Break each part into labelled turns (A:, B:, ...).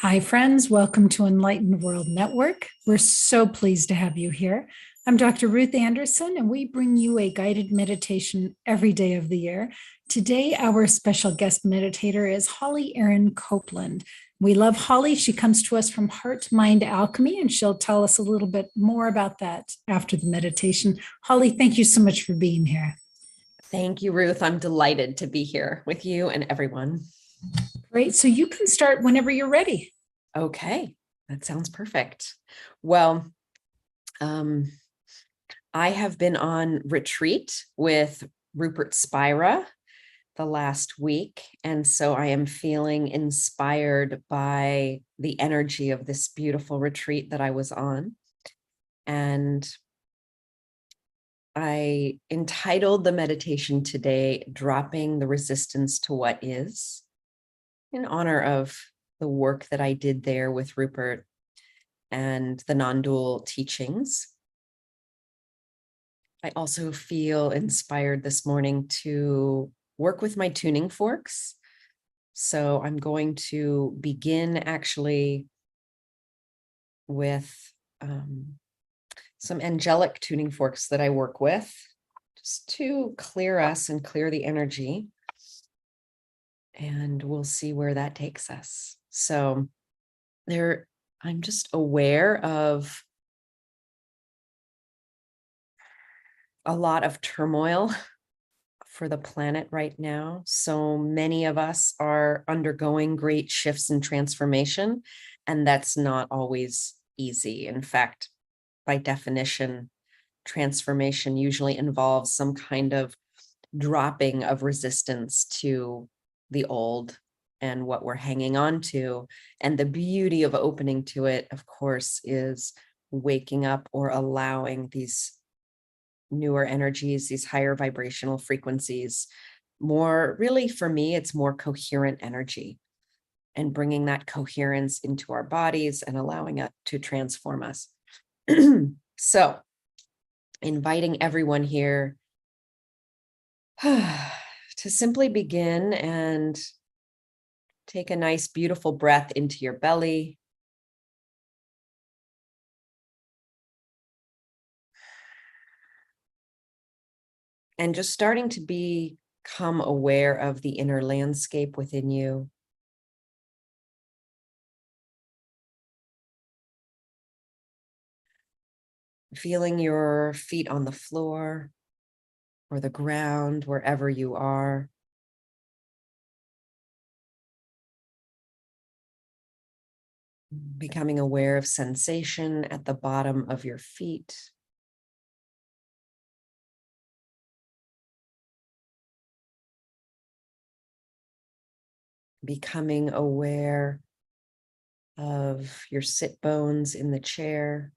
A: Hi, friends. Welcome to Enlightened World Network. We're so pleased to have you here. I'm Dr. Ruth Anderson, and we bring you a guided meditation every day of the year. Today, our special guest meditator is Erin Copeland. We love Holly. She comes to us from Heart Mind Alchemy, and she'll tell us a little bit more about that after the meditation. Holly, thank you so much for being here.
B: Thank you, Ruth. I'm delighted to be here with you and everyone.
A: Great. So you can start whenever you're ready.
B: Okay, that sounds perfect. Well, I have been on retreat with Rupert Spira the last week, and so I am feeling inspired by the energy of this beautiful retreat that I was on. And I entitled the meditation today, Dropping the Resistance to What Is, in honor of the work that I did there with Rupert and the non-dual teachings. I also feel inspired this morning to work with my tuning forks. So I'm going to begin actually with some angelic tuning forks that I work with, just to clear us and clear the energy. And we'll see where that takes us. So I'm just aware of a lot of turmoil for the planet right now. So many of us are undergoing great shifts and transformation, and that's not always easy. In fact, by definition, transformation usually involves some kind of dropping of resistance to the old and what we're hanging on to. And the beauty of opening to it, of course, is waking up or allowing these newer energies, these higher vibrational frequencies, more really for me, it's more coherent energy, and bringing that coherence into our bodies and allowing it to transform us. So inviting everyone here to simply begin and take a nice, beautiful breath into your belly. And just starting to become aware of the inner landscape within you. Feeling your feet on the floor or the ground, wherever you are. Becoming aware of sensation at the bottom of your feet. Becoming aware of your sit bones in the chair.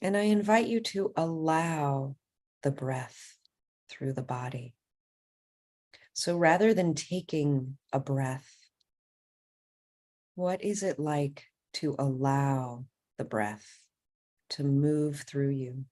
B: And I invite you to allow the breath through the body. So rather than taking a breath, what is it like to allow the breath to move through you?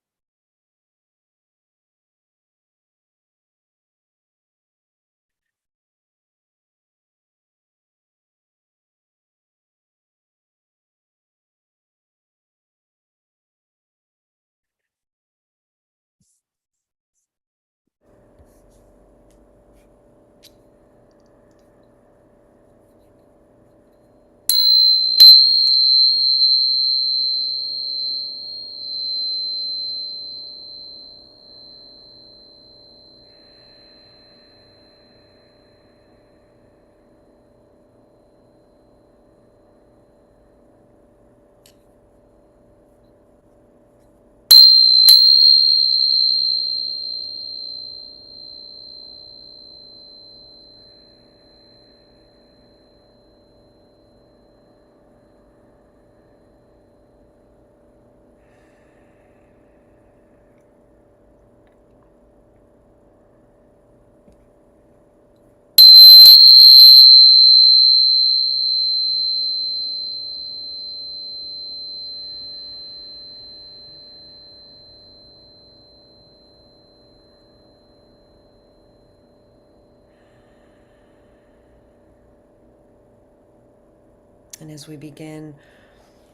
B: And as we begin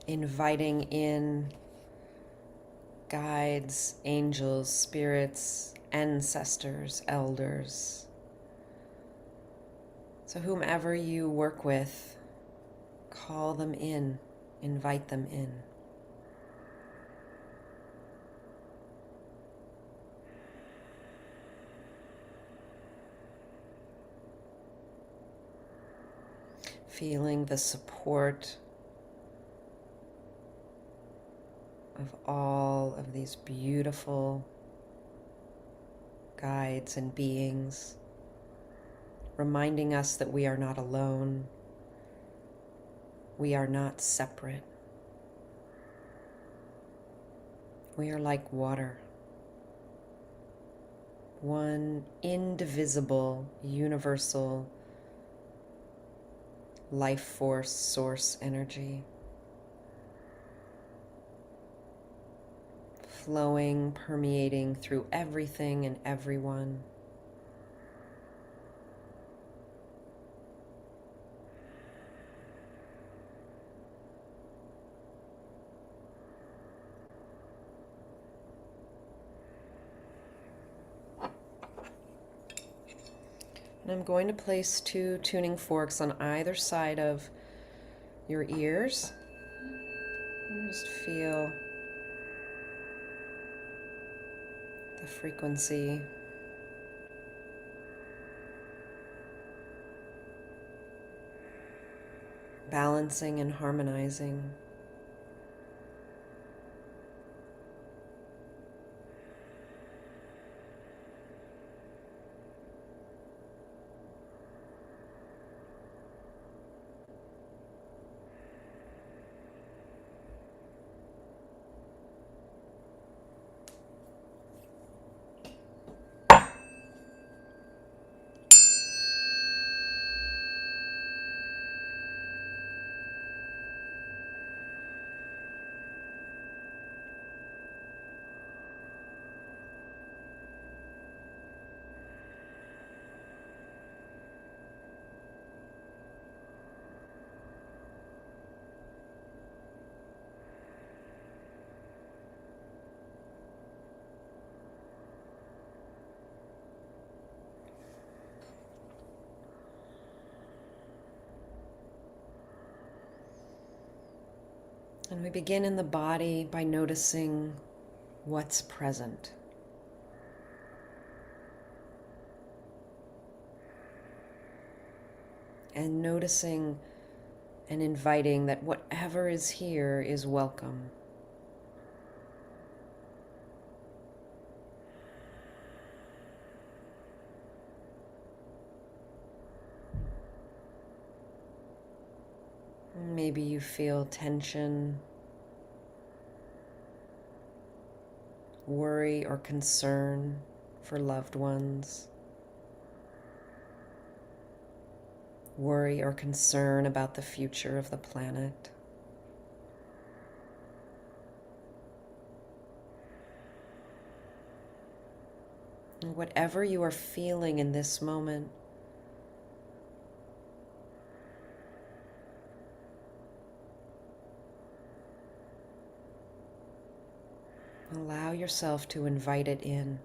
B: inviting in guides, angels, spirits, ancestors, elders, so whomever you work with, call them in, invite them in. Feeling the support of all of these beautiful guides and beings, reminding us that we are not alone, we are not separate. We are like water, one indivisible, universal life force, source energy, flowing, permeating through everything and everyone. And I'm going to place 2 tuning forks on either side of your ears. And just feel the frequency. Balancing and harmonizing. And we begin in the body by noticing what's present. And noticing and inviting that whatever is here is welcome. Maybe you feel tension, worry, or concern for loved ones. Worry or concern about the future of the planet. And whatever you are feeling in this moment, allow yourself to invite it in.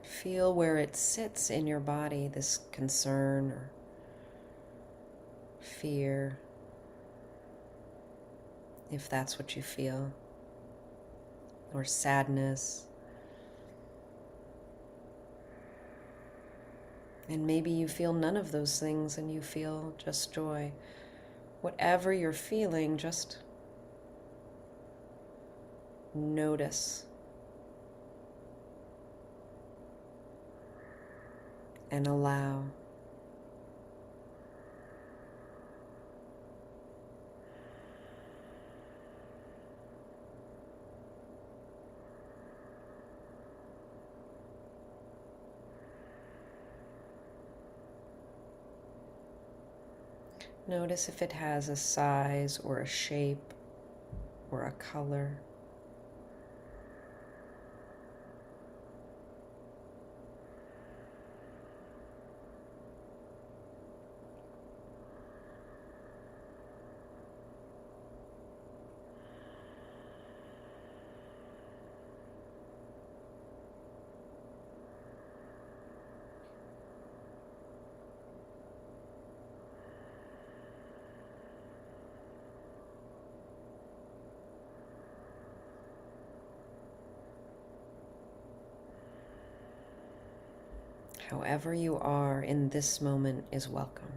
B: Feel where it sits in your body, this concern or fear, if that's what you feel, or sadness. And maybe you feel none of those things and you feel just joy. Whatever you're feeling, just notice and allow. Notice if it has a size or a shape or a color. However you are in this moment is welcome.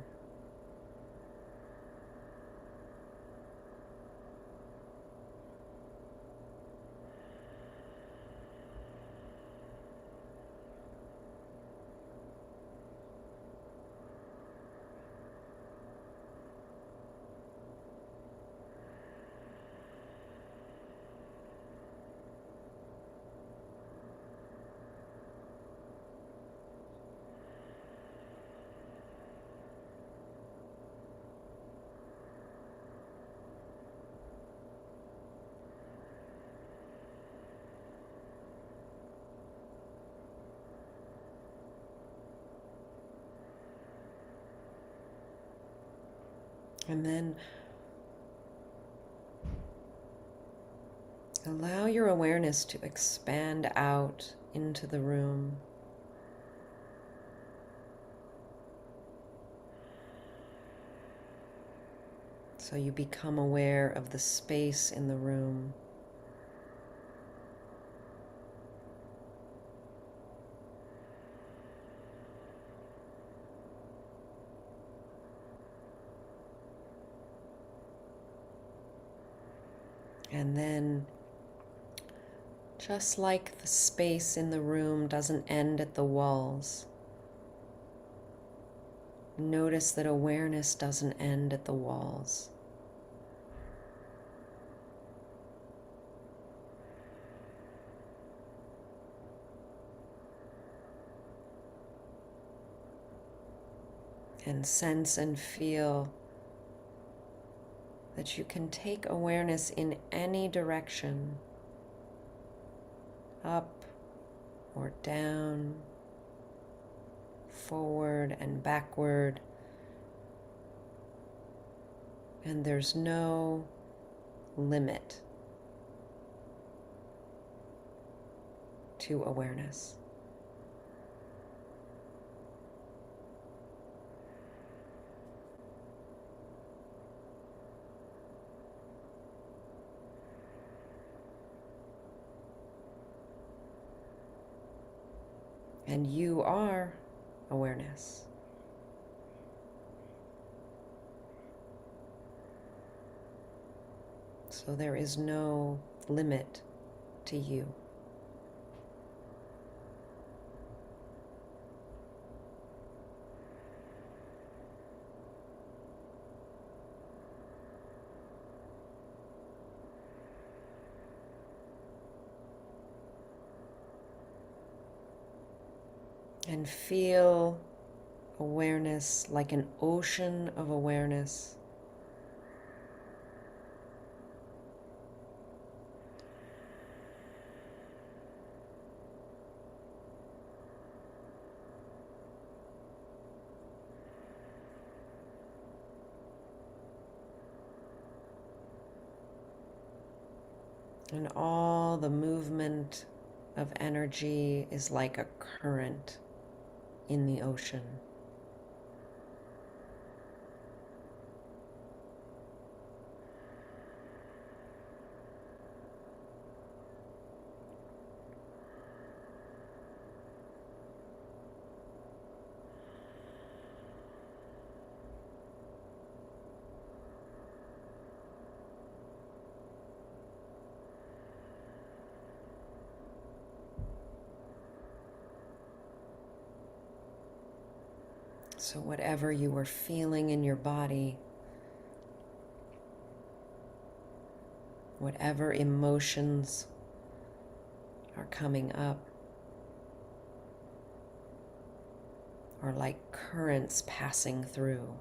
B: And then allow your awareness to expand out into the room. So you become aware of the space in the room. And then, just like the space in the room doesn't end at the walls, notice that awareness doesn't end at the walls. And sense and feel that you can take awareness in any direction, up or down, forward and backward, and there's no limit to awareness. And you are awareness. So there is no limit to you. And feel awareness like an ocean of awareness. And all the movement of energy is like a current in the ocean. So whatever you are feeling in your body, whatever emotions are coming up, are like currents passing through.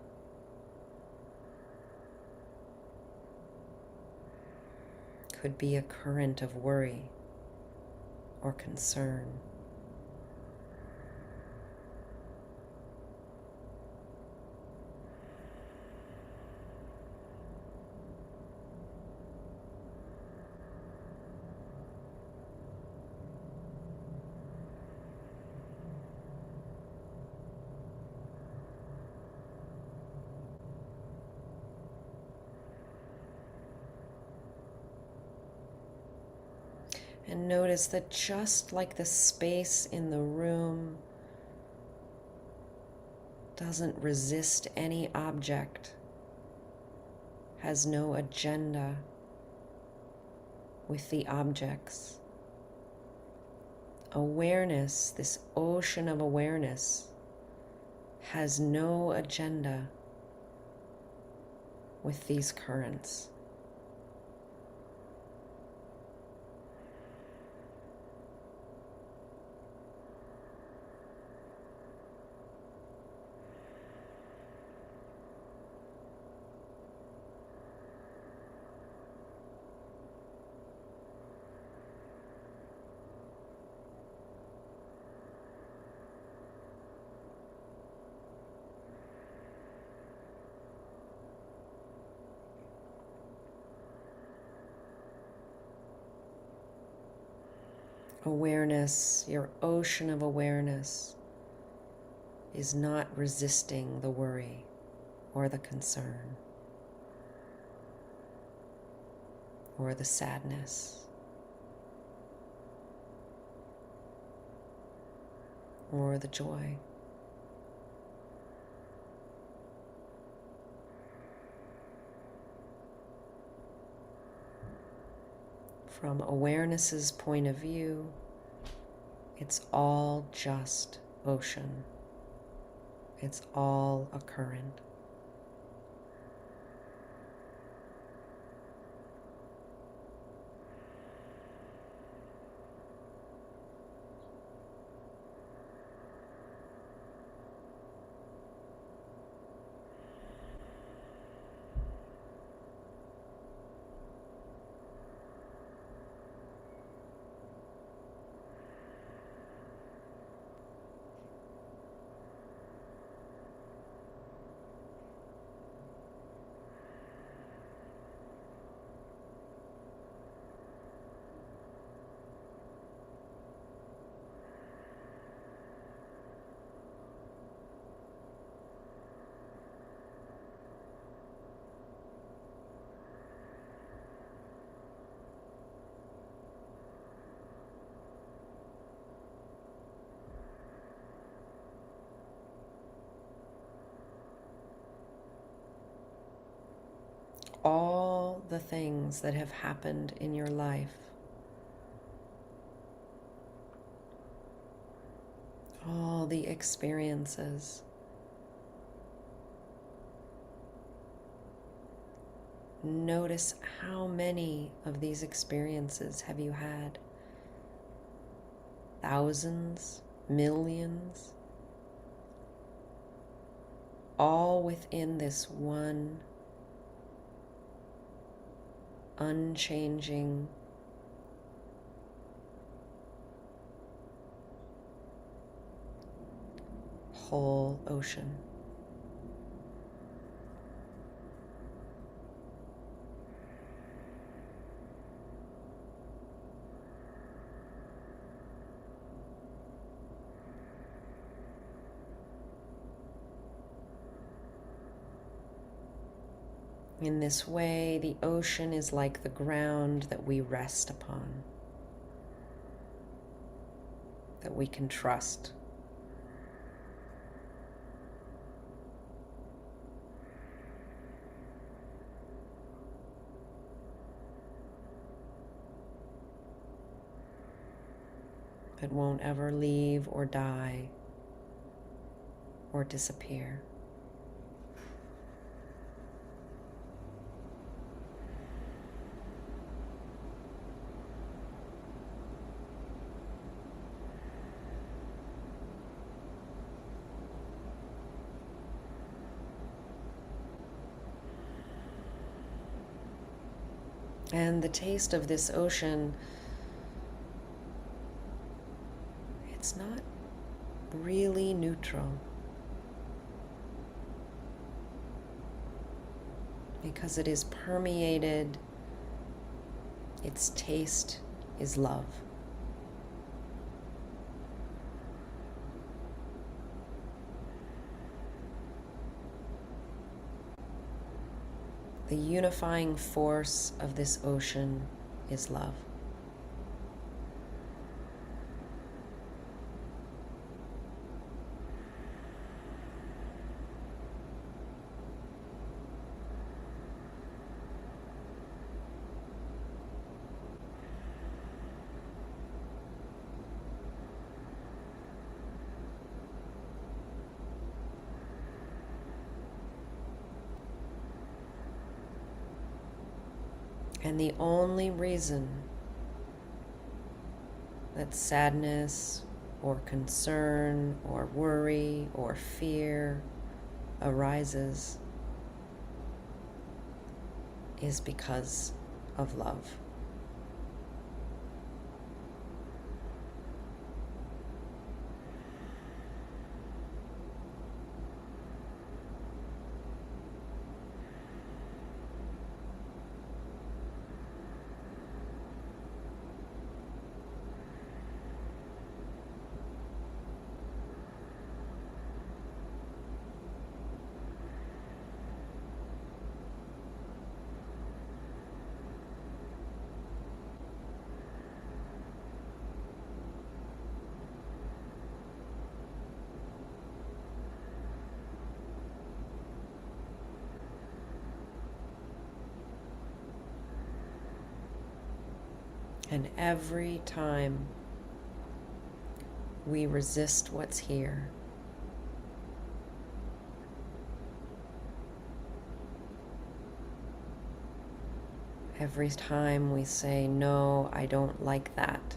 B: Could be a current of worry or concern. And notice that just like the space in the room doesn't resist any object, has no agenda with the objects. Awareness, this ocean of awareness, has no agenda with these currents. Awareness, your ocean of awareness, is not resisting the worry or the concern or the sadness or the joy. From awareness's point of view, it's all just ocean. It's all a current. All the things that have happened in your life, all the experiences, notice how many of these experiences have you had? Thousands, millions, all within this one unchanging, whole ocean. In this way, the ocean is like the ground that we rest upon, that we can trust. It won't ever leave or die or disappear. And the taste of this ocean, it's not really neutral, because it is permeated. Its taste is love. The unifying force of this ocean is love. And the only reason that sadness or concern or worry or fear arises is because of love. And every time we resist what's here, every time we say, no, I don't like that,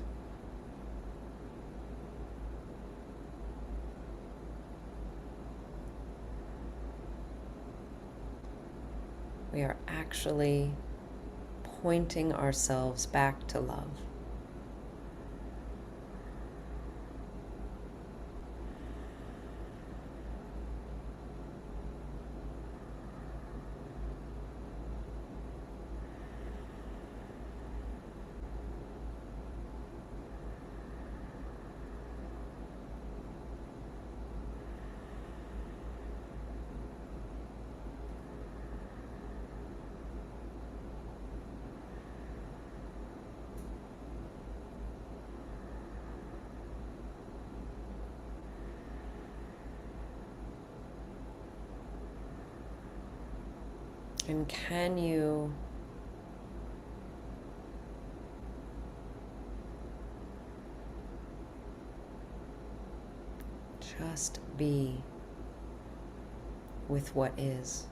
B: we are actually pointing ourselves back to love. And can you just be with what is?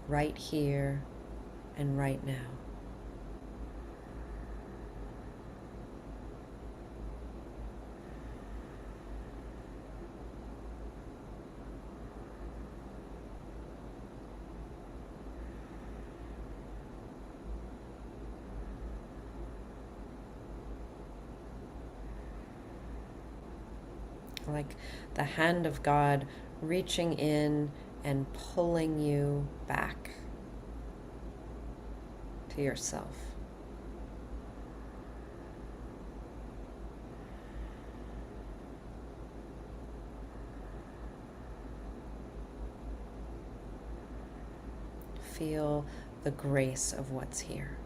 B: Right here and right now. Like the hand of God reaching in and pulling you back to yourself. Feel the grace of what's here.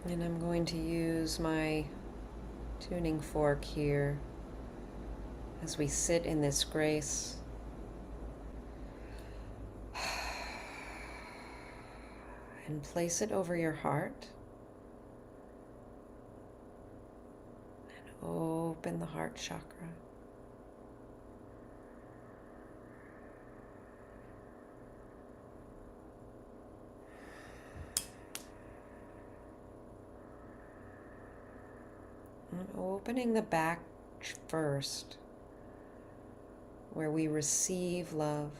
B: And I'm going to use my tuning fork here as we sit in this grace. And place it over your heart. And open the heart chakra. And opening the back first, where we receive love.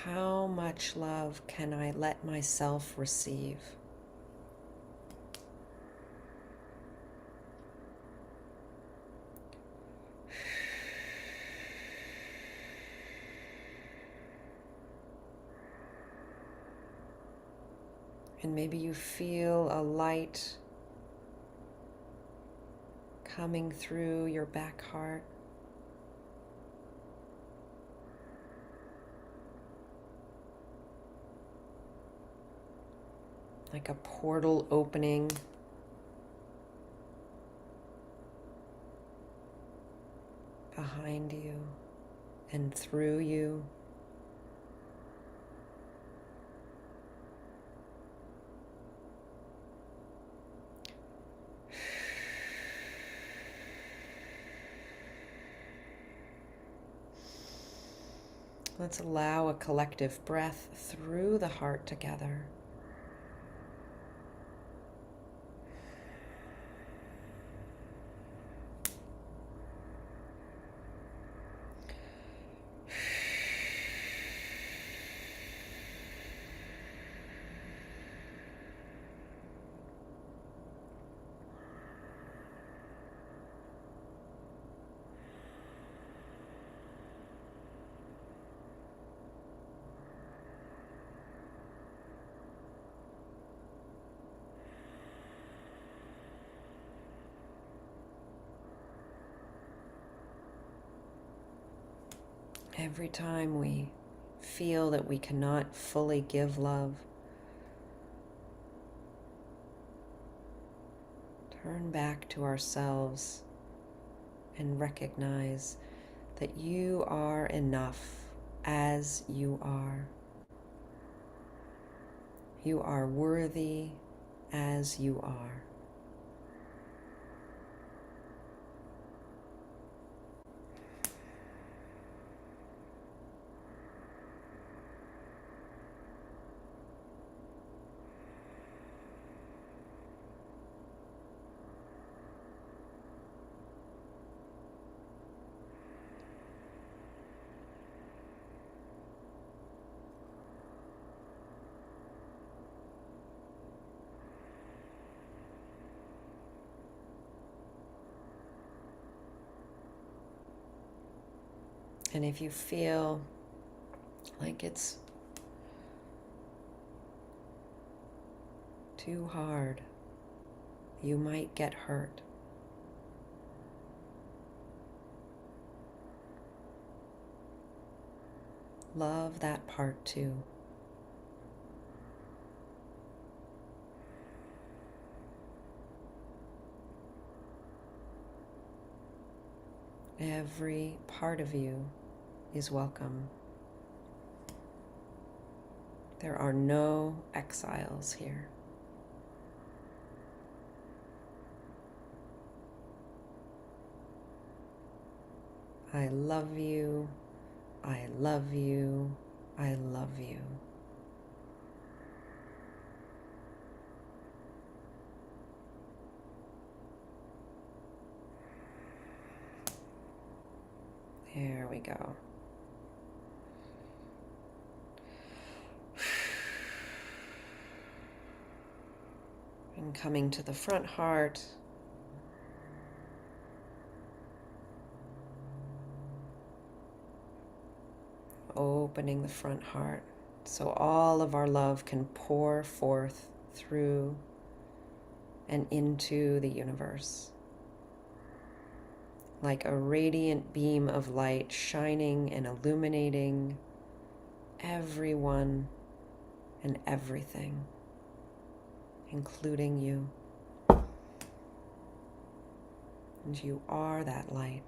B: How much love can I let myself receive? And maybe you feel a light coming through your back heart. like a portal opening behind you and through you. Let's allow a collective breath through the heart together. Every time we feel that we cannot fully give love, turn back to ourselves and recognize that you are enough as you are. You are worthy as you are. And if you feel like it's too hard, you might get hurt. Love that part too. Every part of you is welcome. There are no exiles here. I love you. I love you. I love you. There we go. And coming to the front heart, opening the front heart so all of our love can pour forth through and into the universe, like a radiant beam of light shining and illuminating everyone and everything, including you. And you are that light.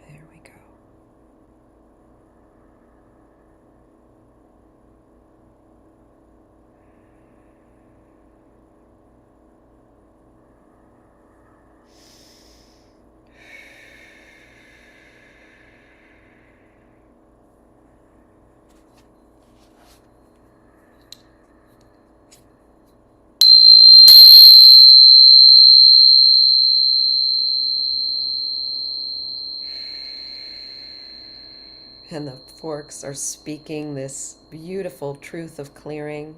B: There we go. And the forks are speaking this beautiful truth of clearing.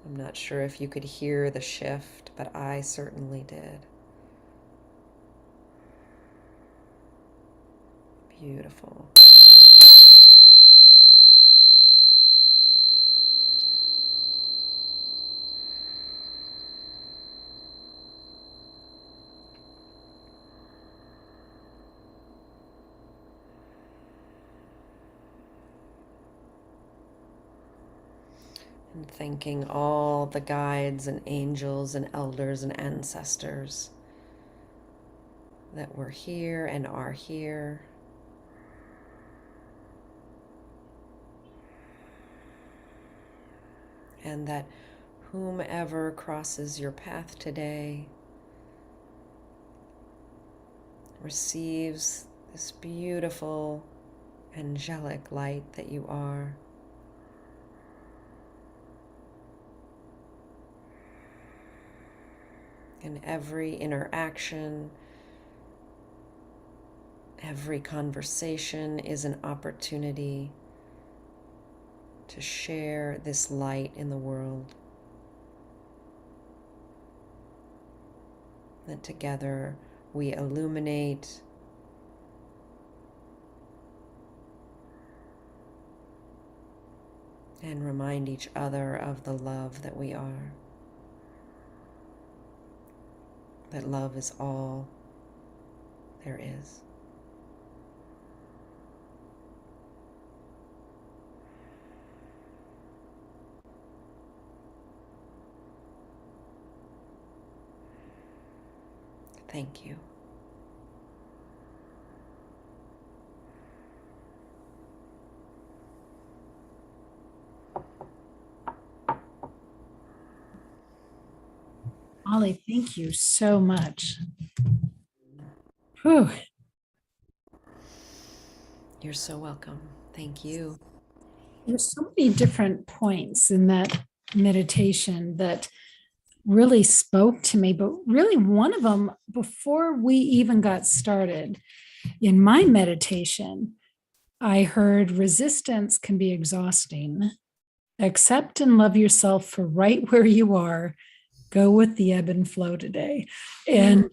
B: I'm not sure if you could hear the shift, but I certainly did. Beautiful. And thanking all the guides and angels and elders and ancestors that were here and are here. And that whomever crosses your path today receives this beautiful angelic light that you are. And every interaction, every conversation is an opportunity to share this light in the world. That together we illuminate and remind each other of the love that we are. That love is all there is. Thank you.
A: Ollie, thank you so much. Whew.
B: You're so welcome. Thank you.
A: There's so many different points in that meditation that really spoke to me, but really one of them, before we even got started in my meditation, I heard resistance can be exhausting. Accept and love yourself for right where you are. Go with the ebb and flow today. And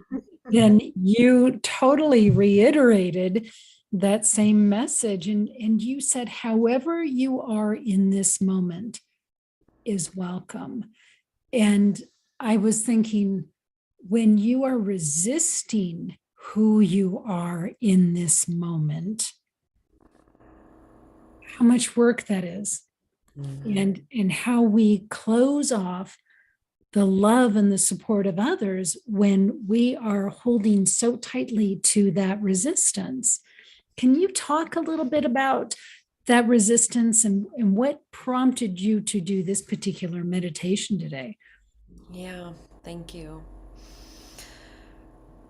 A: then you totally reiterated that same message. And you said, however you are in this moment is welcome. And I was thinking, when you are resisting who you are in this moment, how much work that is, and how we close off the love and the support of others when we are holding so tightly to that resistance. Can you talk a little bit about that resistance and what prompted you to do this particular meditation today?
B: Yeah, thank you.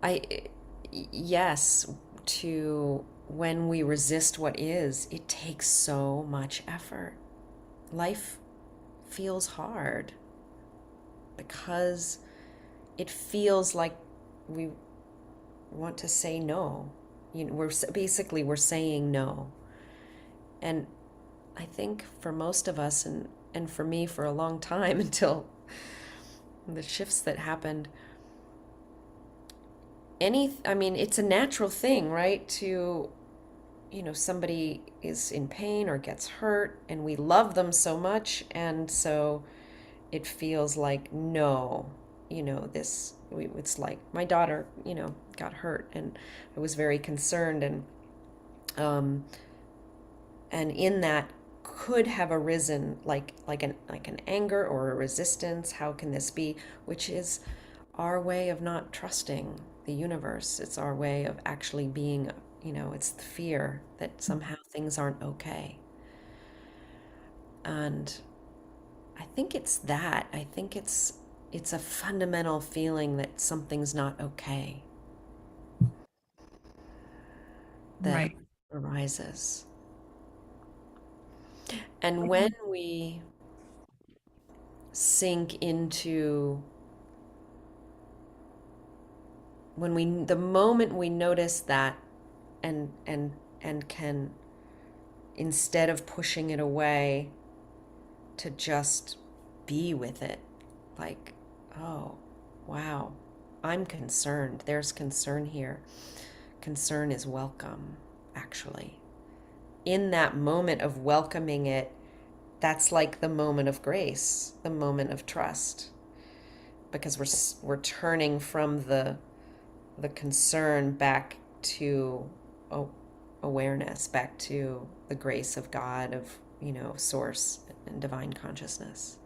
B: I, yes, to when we resist what is, it takes so much effort. Life feels hard because it feels like we want to say no. You know, we're saying no. And I think for most of us, and for me for a long time until the shifts that happened, I mean, it's a natural thing, right? To, somebody is in pain or gets hurt and we love them so much. And so it feels like, no, it's like my daughter, got hurt and I was very concerned. And in that could have arisen, like an anger or a resistance. How can this be? Which is our way of not trusting the universe. It's our way of actually being, it's the fear that somehow things aren't okay. And I think it's that. I think it's a fundamental feeling that something's not okay that
A: Right.
B: arises. And when we sink into the moment we notice that, and can, instead of pushing it away, to just be with it, like, oh, wow, I'm concerned, there's concern here. Concern is welcome, actually. In that moment of welcoming it, that's like the moment of grace, the moment of trust, because we're turning from the concern back to awareness, back to the grace of God, of, source and divine consciousness.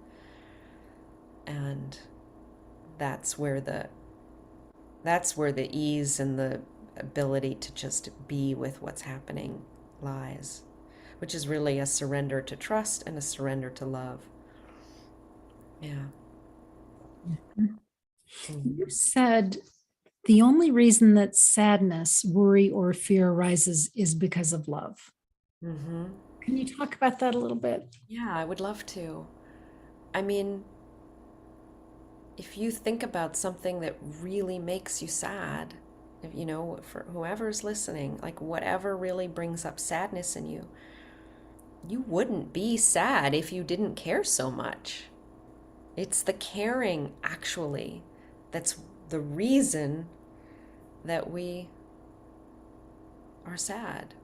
B: And that's where the ease and the ability to just be with what's happening lies, which is really a surrender to trust and a surrender to love. Yeah.
A: You
B: Mhm.
A: said the only reason that sadness, worry, or fear arises is because of love.
B: Mhm.
A: Can you talk about that a little bit?
B: Yeah, I would love to. I mean, if you think about something that really makes you sad, if, for whoever's listening, like whatever really brings up sadness in you, you wouldn't be sad if you didn't care so much. It's the caring, actually, that's the reason that we are sad,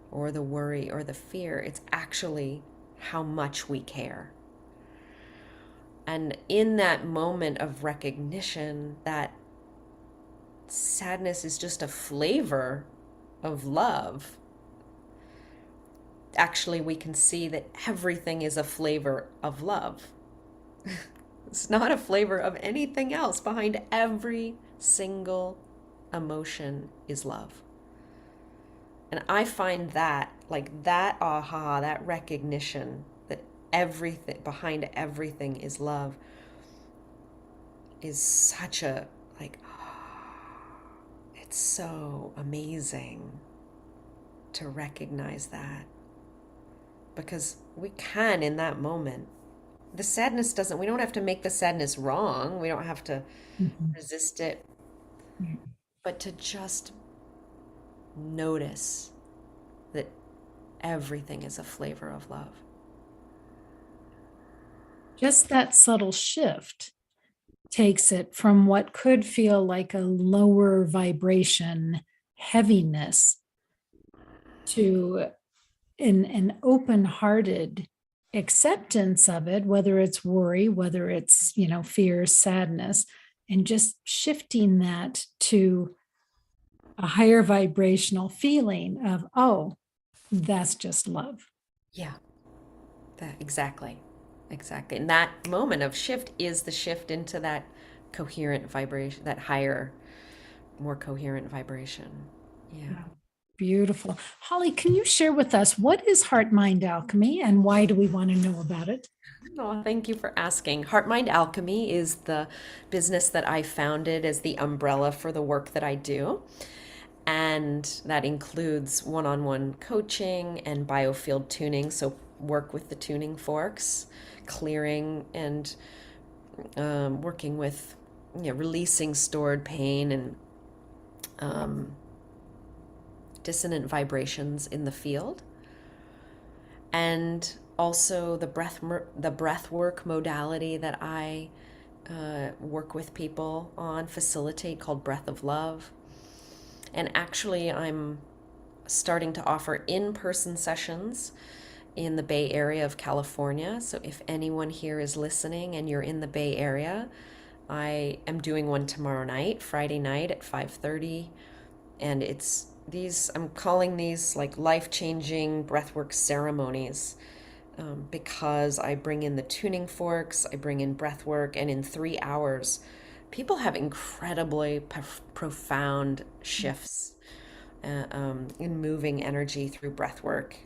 B: or the worry or the fear. It's actually how much we care. And in that moment of recognition that sadness is just a flavor of love, actually, we can see that everything is a flavor of love. It's not a flavor of anything else. Behind every single emotion is love. And I find that, like, that aha, that recognition that everything, behind everything is love, is such a, like, it's so amazing to recognize that, because we can, in that moment, the sadness doesn't, we don't have to make the sadness wrong, we don't have to
A: Mhm.
B: resist it, but to just notice that everything is a flavor of love.
A: Just that subtle shift takes it from what could feel like a lower vibration heaviness to an open-hearted acceptance of it, whether it's worry, whether it's, fear, sadness, and just shifting that to a higher vibrational feeling of, oh, that's just love.
B: Yeah, that exactly. Exactly. And that moment of shift is the shift into that coherent vibration, that higher, more coherent vibration. Yeah.
A: Yeah. Beautiful. Holly, can you share with us what is heart mind alchemy and why do we want to know about it?
B: Oh, thank you for asking. Heart Mind Alchemy is the business that I founded as the umbrella for the work that I do. And that includes one on one coaching and biofield tuning. So, work with the tuning forks, clearing and working with, releasing stored pain and um, dissonant vibrations in the field. And also the breath work modality that I work with people on, facilitate, called Breath of Love. And actually, I'm starting to offer in-person sessions in the Bay Area of California. So if anyone here is listening and you're in the Bay Area, I am doing one tomorrow night, Friday night at 5:30, and it's these, I'm calling these like life-changing breathwork ceremonies. because I bring in the tuning forks, I bring in breath work, and in 3 hours, people have incredibly profound shifts in moving energy through breath work.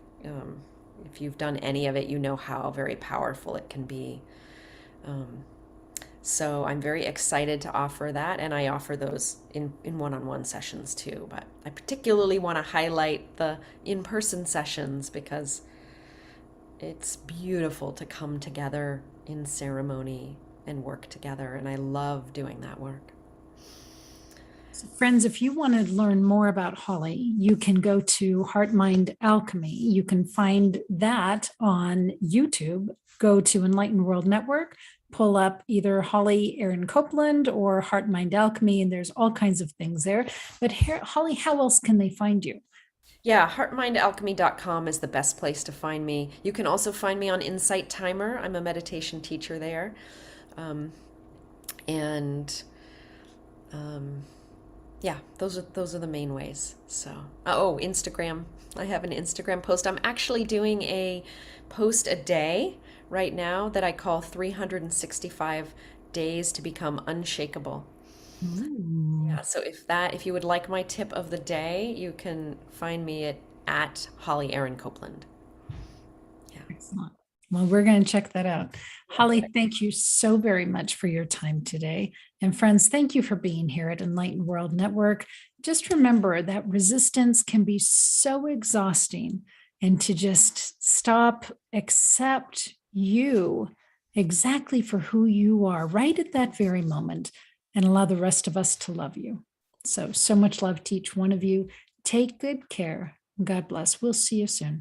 B: If you've done any of it, you know how very powerful it can be. Um, so I'm very excited to offer that, and I offer those in one-on-one sessions too. But I particularly want to highlight the in-person sessions because it's beautiful to come together in ceremony and work together, and I love doing that work.
A: So friends, if you want to learn more about Holly, you can go to Heart Mind Alchemy. You can find that on YouTube. Go to Enlightened World Network, pull up either Holly, Erin Copeland, or Heart Mind Alchemy, and there's all kinds of things there. But here, Holly, how else can they find you?
B: Yeah, heartmindalchemy.com is the best place to find me. You can also find me on Insight Timer. I'm a meditation teacher there. Um, and um, yeah, those are the main ways. So, oh, Instagram. I have an Instagram post. I'm actually doing a post a day right now that I call 365 days to become unshakable.
A: Ooh.
B: Yeah, so if you would like my tip of the day, you can find me at Holly Erin Copeland. Yeah.
A: Excellent. Well, we're going to check that out. Holly,
B: Perfect.
A: thank you so very much for your time today. And friends, thank you for being here at Enlightened World Network. Just remember that resistance can be so exhausting, and to just stop, accept you exactly for who you are right at that very moment, and allow the rest of us to love you. So much love to each one of you. Take good care. God bless. We'll see you soon.